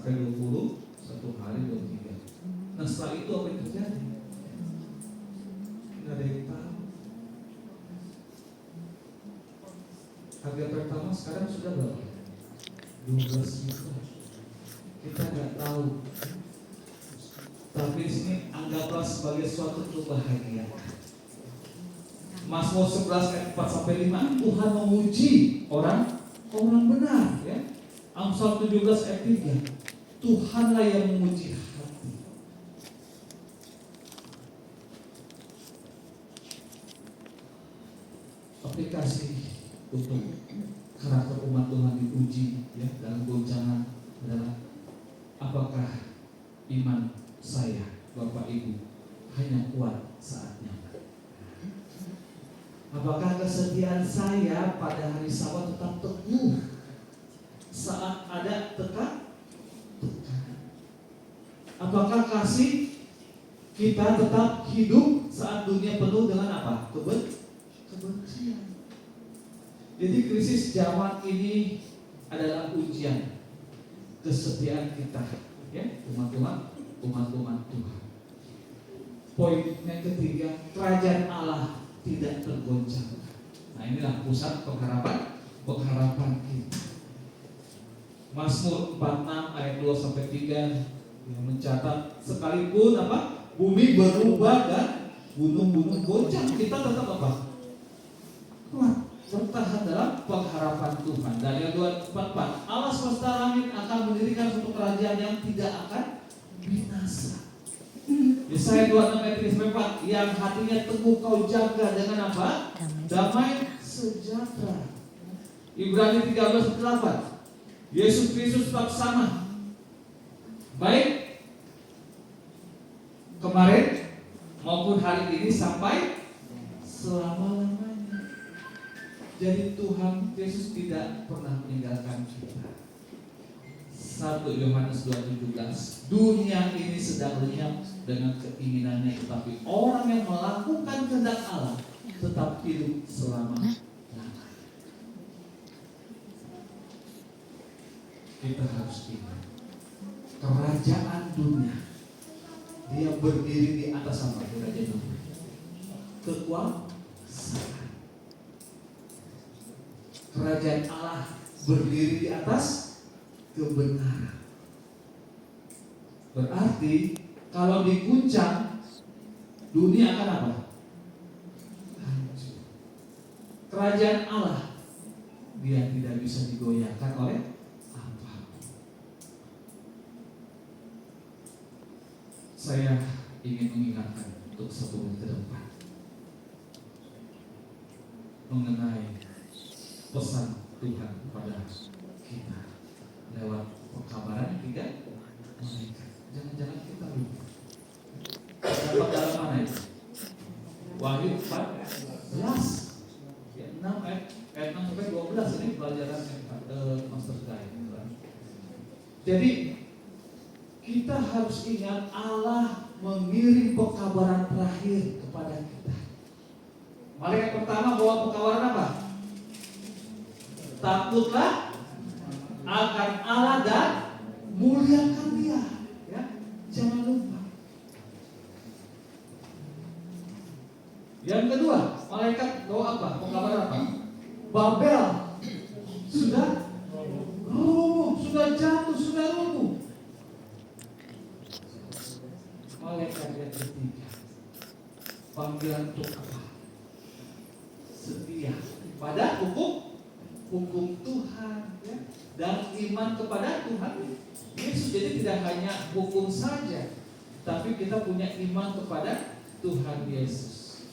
sampai 20, 1 hari 23. Nah setelah itu apa yang terjadi? Nggak ada yang tahu. Harga pertama sekarang sudah berapa? 12 juta. Kita nggak tahu. Tapi di sini anggaplah sebagai suatu kebahagiaan. Mazmur 11 ayat 4 sampai 5, Tuhan memuji orang benar, ya. Amsal 17 ayat 3, Tuhanlah yang memuji hati. Aplikasi untuk karakter umat Tuhan diuji, ya, dalam goncangan adalah apakah iman saya, Bapak Ibu, hanya kuat saat nyaman? Apakah kesetiaan saya pada hari Sabat tetap teguh saat ada tekanan? Apakah kasih kita tetap hidup saat dunia penuh dengan apa? Kebencian. Jadi krisis zaman ini adalah ujian kesetiaan kita, ya, umat Tuhan. Poin yang ketiga, kerajaan Allah tidak tergoncang. Nah inilah pusat pengharapan kita. Mazmur 46 ayat 2 sampai 3 yang mencatat sekalipun apa? Bumi berubah dan gunung-gunung goncang, kita tetap apa? Kuat, bertahan dalam pengharapan Tuhan. Daniel 2:44, Allah semesta langit akan mendirikan suatu kerajaan yang tidak akan binasa. Yesaya 26 ayat 3-4, yang hatinya teguh kau jaga dengan apa? Damai sejahtera. Ibrani 13:8, Yesus Kristus tetap sama, baik kemarin maupun hari ini sampai selama-lamanya. Jadi Tuhan Yesus tidak pernah meninggalkan kita. 1 Yohanes 2:17, dunia ini sedang lenyap dengan keinginannya, tetapi orang yang melakukan kehendak Allah tetap hidup selama-lamanya. Kita harus ingat, kerajaan dunia dia berdiri di atas apa? Kerajaan dunia, kekuasaan. Kerajaan Allah berdiri di atas kebenaran. Berarti kalau diguncang, dunia akan apa? Hancur. Kerajaan Allah dia tidak bisa digoyahkan oleh apapun. Saya ingin mengingatkan untuk 1 menit ke depan mengenai pesan Tuhan kepada kita lewat pengkabaran 3 malaikat. Jangan-jangan kita lupa. Dapat dalam mana itu? Wahyu 14 ya, 6 ayat 6 sampai 12 ini pelajaran Master Guide. Jadi kita harus ingat Allah mengirim pengkabaran terakhir kepada kita. Malaikat pertama bawa pengkabaran apa? Takutlah akan Allah dan muliakan Dia, ya. Jangan lupa. Yang kedua, malaikat bawa apa? Pengkabaran apa? Babel sudah rubuh, sudah jatuh, sudah rubuh. Malaikat yang ketiga, panggilan untuk apa? Setia pada hukum Tuhan, ya, dan iman kepada Tuhan Yesus. Jadi tidak hanya hukum saja, tapi kita punya iman kepada Tuhan Yesus.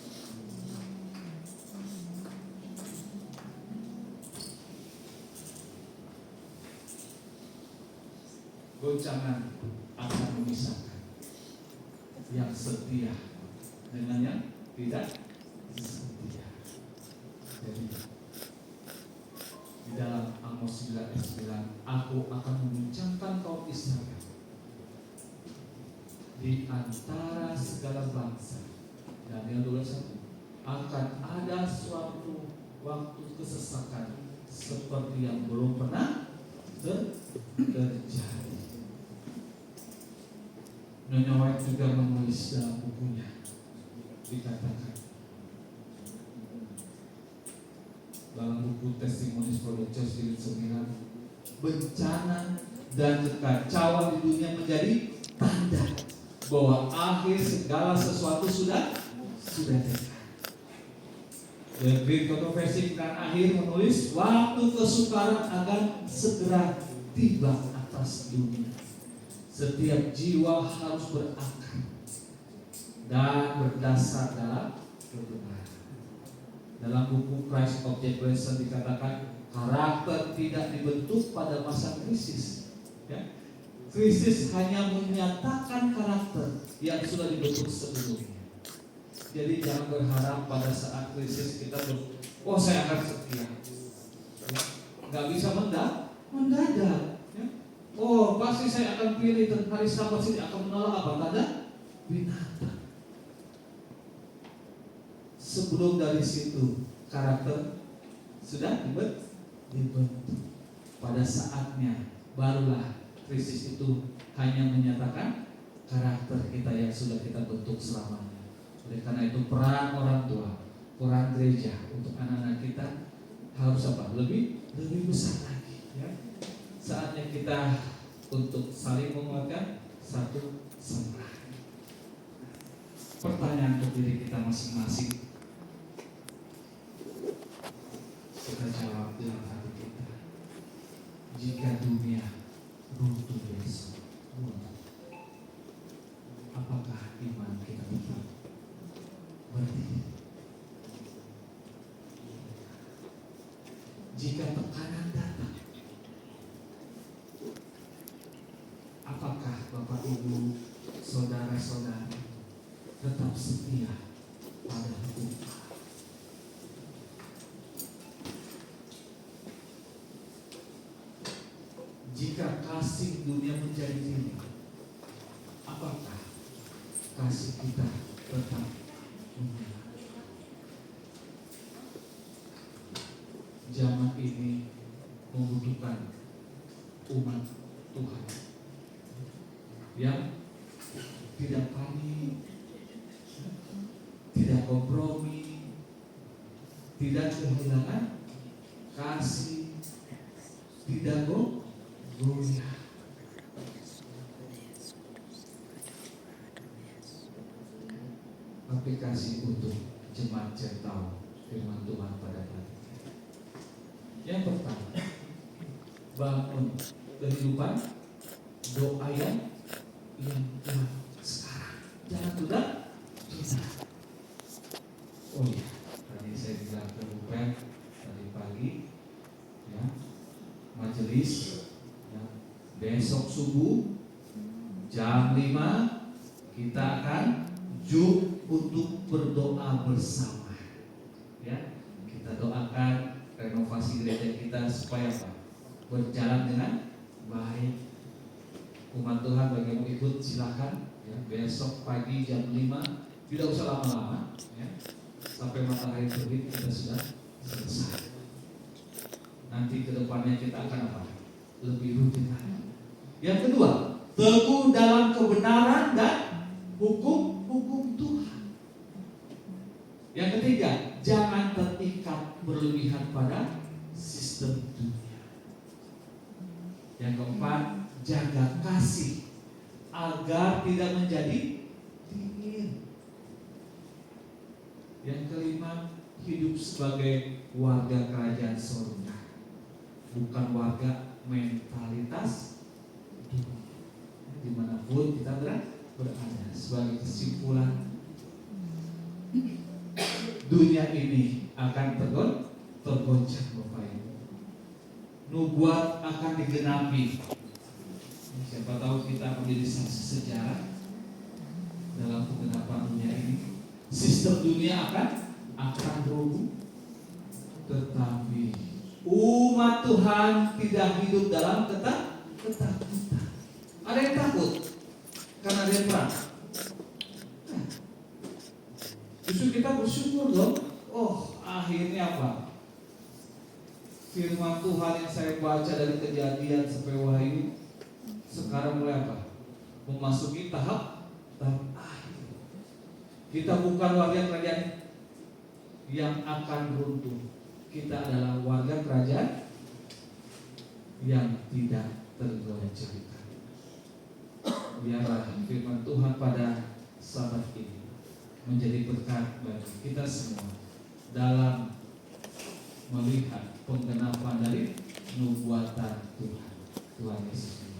Goncangan akan memisahkan yang setia dengan yang tidak setia. Jadi di dalam Amos 9 ayat 9, aku akan membincangkan kaum Israel di antara segala bangsa. Daniel 21, akan ada suatu waktu kesesakan seperti yang belum pernah terjadi. Nyonya White juga menulis dalam bukunya, dikatakan dalam buku Testimonies for the Church jilid 9, bencana dan kekacauan di dunia menjadi tanda bahwa akhir segala sesuatu sudah dekat. The Great Controversy kan akhir menulis waktu kesukaran akan segera tiba atas dunia. Setiap jiwa harus berakar dan berdasar dalam kebenaran. Dalam buku Christ Object Lesson dikatakan karakter tidak dibentuk pada masa krisis. Ya. Krisis hanya menyatakan karakter yang sudah dibentuk sebelumnya. Jadi jangan berharap pada saat krisis kita saya akan setia. Nggak bisa mendadak. Ya. Pasti saya akan pilih dan hari Sabat ini akan menolak apa? Tanda binatang. Sebelum dari situ karakter sudah dibentuk. Pada saatnya barulah krisis itu hanya menyatakan karakter kita yang sudah kita bentuk selamanya. Oleh karena itu peran orang tua, peran gereja untuk anak-anak kita harus apa? Lebih besar lagi. Ya. Saatnya kita untuk saling menguatkan satu sama lain. Pertanyaan untuk diri kita masing-masing, kita jawab dalam hati kita. Jika dunia runtuh besok, apakah iman kita tetap berdiri? Jika tekanan datang, apakah Bapak Ibu, saudara-saudari tetap setia pada hukum? Jika kasih dunia menjadi diri, apakah kasih kita tetap menyala? Zaman ini membutuhkan umat Tuhan yang tidak panik, tidak kompromi, tidak kehilangan kasih, tidak goyah. Aplikasi untuk jemaat Cetau firman Tuhan pada hari ini. Yang pertama, bangun kehidupan doa yang kuat sekarang. Jangan tunda. Oh iya, tadi saya bilang ke Rupen tadi pagi, ya, majelis, ya, besok subuh jam 5 kita akan untuk berdoa bersama. Ya, kita doakan renovasi gereja kita supaya apa? Berjalan dengan baik. Umat Tuhan bagi yang mau ikut silakan. Ya, besok pagi jam 5, tidak usah lama-lama. Ya, sampai matahari terbit kita sudah selesai. Nanti kedepannya kita akan apa? Lebih rutin lagi. Yang kedua, teguh dalam kebenaran dan hukum Tuhan. Yang ketiga, jangan terikat berlebihan pada sistem dunia. Yang keempat, jaga kasih agar tidak menjadi dingin. Yang kelima, hidup sebagai warga kerajaan surga, bukan warga mentalitas dunia. Dimanapun kita berada. Sebagai kesimpulan, dunia ini akan tergoncang Bapak Ibu. Nubuat akan digenapi. Siapa tahu kita akan menjadi saksi sejarah dalam penggenapan dunia ini. Sistem dunia akan berubah, tetapi umat Tuhan tidak hidup dalam ketakutan. Ada yang takut karena ada yang perang. Justru kita bersyukur dong. Akhirnya apa? Firman Tuhan yang saya baca dari Kejadian sampai Wahyu sekarang mulai apa? Memasuki tahap dan akhir. Kita bukan warga kerajaan yang akan runtuh. Kita adalah warga kerajaan yang tidak tergoncangkan. Biarlah firman Tuhan pada sabat ini menjadi berkat bagi kita semua dalam melihat penggenapan dari nubuatan Tuhan Yesus.